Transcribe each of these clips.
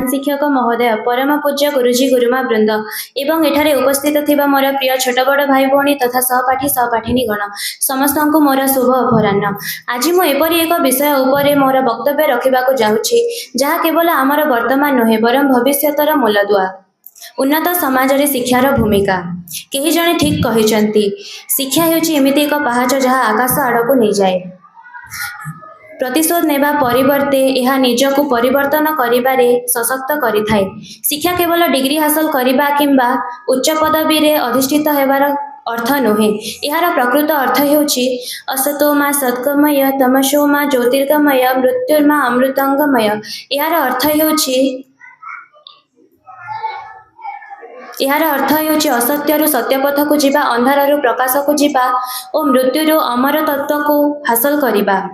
शिक्षक महोदय, परम पूज्य गुरुजी गुरुमा वृंद एवं एठारे उपस्थित थिबा मोर प्रिय छोट बड़ भाई भौणी तथा सहपाठी सहपाठिनी गण समस्त को मोर शुभ अपराह्न। आज मु एपरी एक विषय उपरे मोर वक्तव्य रखिबाकु जाउछि जहा केवल आमर वर्तमान नुहे बरं भविष्यतर मूलदुआ। उन्नत समाज रे शिक्षार भूमिका। केही जणे ठीक कहिसंती, शिक्षा हेउछि एमिति एक पहाच जहा आकाश आड़कु नै जाए। प्रतिशोध नेबा परिवर्ते यह निजको परिवर्तन करिबारे सशक्त करिथाए। शिक्षा केवल डिग्री हासिल करिबा किंबा उच्च पदवी रे अधिष्ठित हेबार अर्थ नुहे। यार प्रकृत अर्थ हेउछि असतो मा सत्कमय तमसो मा ज्योतिर्गमय मृत्युर्मा अमृतंगमय। यार अर्थ हेउछि असत्यरु सत्यपथ को जिबा, अंधाररु प्रकाश को जिबा और मृत्युरु अमर तत्व को हासिल करिबा।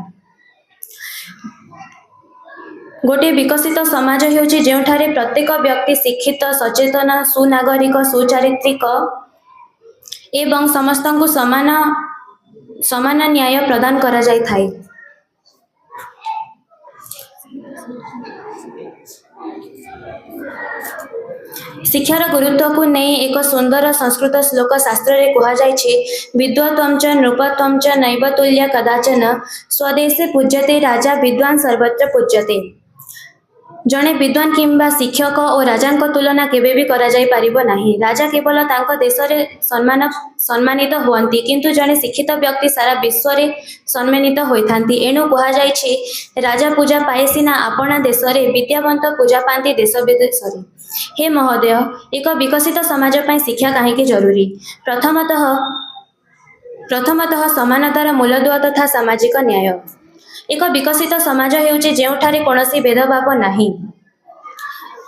गोटे विकसित समाज हेउछि जेउठारे प्रत्येक व्यक्ति शिक्षित, सचेतन, सुनागरिक, सुचारित्रिक एवं समस्त को समान न्याय प्रदान करा जाय थाए। शिक्षार गुरुत्व को नहीं एक सुंदर संस्कृत श्लोक शास्त्र रे कहा जायछि, विद्वत्वं च नृपत्वं च नैव तुल्य कदाचन, स्वदेशे पूज्यते राजा विद्वान सर्वत्र पूज्यते। जणे विद्वान किंबा शिक्षक और राजा तुलना केबे भी करा जाय पारिबो नाही। राजा केवल तांको देश रे सम्मानित होवंती, किंतु जणे शिक्षित व्यक्ति सारा विश्व रे सम्मानित होइथांती। एणु कहा जायछि, राजा पूजा पाए सिना आपणा देश रे, विद्यावंत पूजा पांती देश विदेश रे। हे महोदय, एक विकसित समाज पई शिक्षा काहेकि जरूरी? प्रथमतः समानतार मूलदुआ तथा सामाजिक न्याय। एक विकसित समाज हेउछि जेउठारे कोनोसी भेदभाव नाही।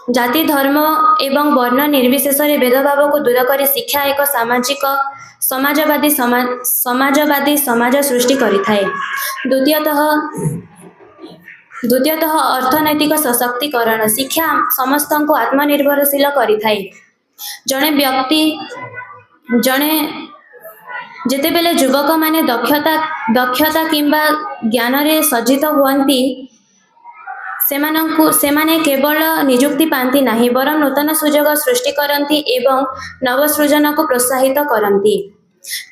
जाति, धर्म एवं वर्ण निर्विशेष रे भेदभाव को दूर करे शिक्षा एक समाजवादी समाज सृष्टि करिथाए। द्वितीयतः अर्थनैतिक सशक्तिकरण। शिक्षा समस्त को आत्मनिर्भरशील करिथाए। जेतेबेले युवक माने दक्षता किंबा ज्ञान रे सज्जित हुअंती, सेमाने केवल नियुक्ति पांती नहीं, बरं नूतन सुजोग सृष्टि करती एवं नवसृजन को प्रोत्साहित करती।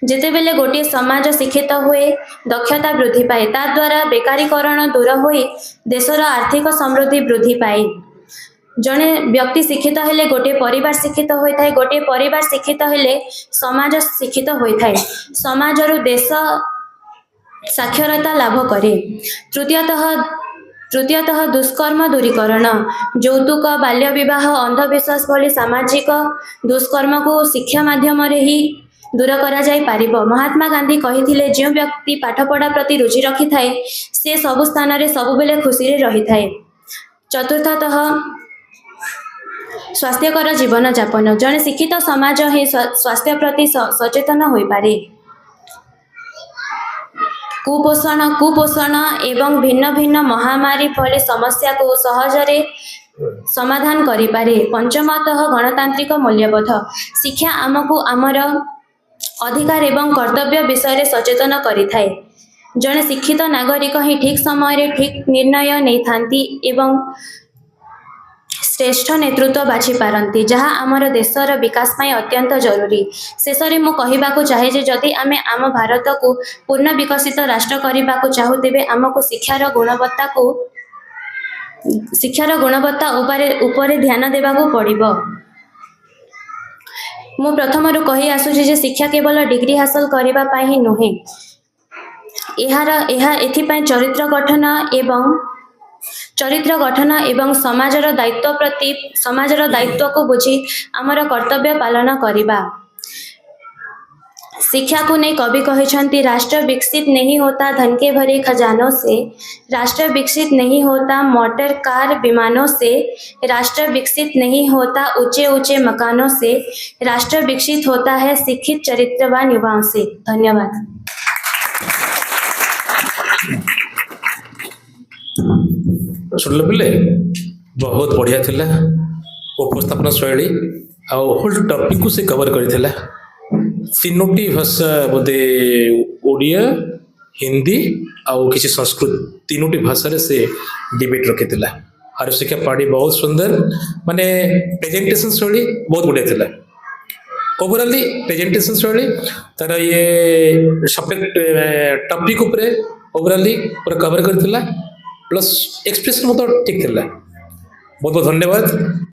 जेतेबेले गोटे समाज शिक्षित हुए, दक्षता वृद्धि पाए, ता द्वारा बेकारीकरण दूर हुए देशर आर्थिक समृद्धि वृद्धि पाए। जने व्यक्ति शिक्षित हेले गोटे परिवार शिक्षित होइथाए, गोटे परिवार शिक्षित हेले समाज शिक्षित होइथाए, समाजरु देश साक्षरता लाभ करे। तृतीयतः दुष्कर्म दूरीकरण। यौतुक, बाल्य विवाह, अंधविश्वास भली सामाजिक दुष्कर्म को शिक्षा माध्यम रे ही दूर करा जाय पारिबो। महात्मा गांधी कहिथिले, जो व्यक्ति पाठपढ़ा प्रति रुचि रखि थाए से सबु स्थान रे सबुबेले खुशी रे रहि थाए। चतुर्थतः स्वास्थ्यकर जीवन यापन। जने शिक्षित समाज ही स्वास्थ्य प्रति सचेतन होई पारे। कुपोषण एवं भिन्न भिन्न महामारी भली समस्या को सहजरे समाधान करि पारे। पंचमतः गणतांत्रिक मूल्यबोध। शिक्षा आमको आमर अधिकार एवं कर्तव्य विषय रे सचेतन करि थाए। जने शिक्षित नागरिक ही ठीक समय रे ठीक निर्णय नै थांती एवं श्रेष्ठ नेतृत्व बाछि पारंती, जहा आमर देशर विकास पई अत्यंत जरूरी। शेषरे मु कहिबाकु चाहे जे जदि आमे आम भारत को पूर्ण विकसित राष्ट्र करिबाकु चाहू तेबे आमको शिक्षार गुणवत्ता उपरे ध्यान देबाकु पड़िबो। मु प्रथमरु कहि आसुछि जे शिक्षा केवल डिग्री हासिल करिबा पई ही नुहे। एथि पई चरित्र गठन एवं समाजर दायित्व को बुझी आमर कर्तव्य पालन करिबा। शिक्षा को नहीं कवि कहिसंती, राष्ट्र विकसित नहीं होता धन के भरे खजानों से, राष्ट्र विकसित नहीं होता मोटर कार विमानों से, राष्ट्र विकसित नहीं होता ऊंचे ऊंचे मकानों से, राष्ट्र विकसित होता है शिक्षित चरित्रवान युवाओं से। धन्यवाद। शुणिल पिले, बहुत बढ़िया थिला उपस्थापन शैली आउ होल टॉपिक को से कवर करथिला। तीनोटी भाषा बोधे ओडिया, हिंदी आउ किसी संस्कृत तीनोटी भाषा से डिबेट रखी आर शिक्षा पार्टी बहुत सुंदर माने प्रेजेंटेशन शैली बहुत बढ़िया थिला ओवरऑली प्रेजेंटेशन शैली तार ये सब्जेक्ट टॉपिक ऊपर ओवरऑली पूरा कवर करथिला प्लस एक्सप्रेशन मत ठीक थिला बहुत बहुत धन्यवाद।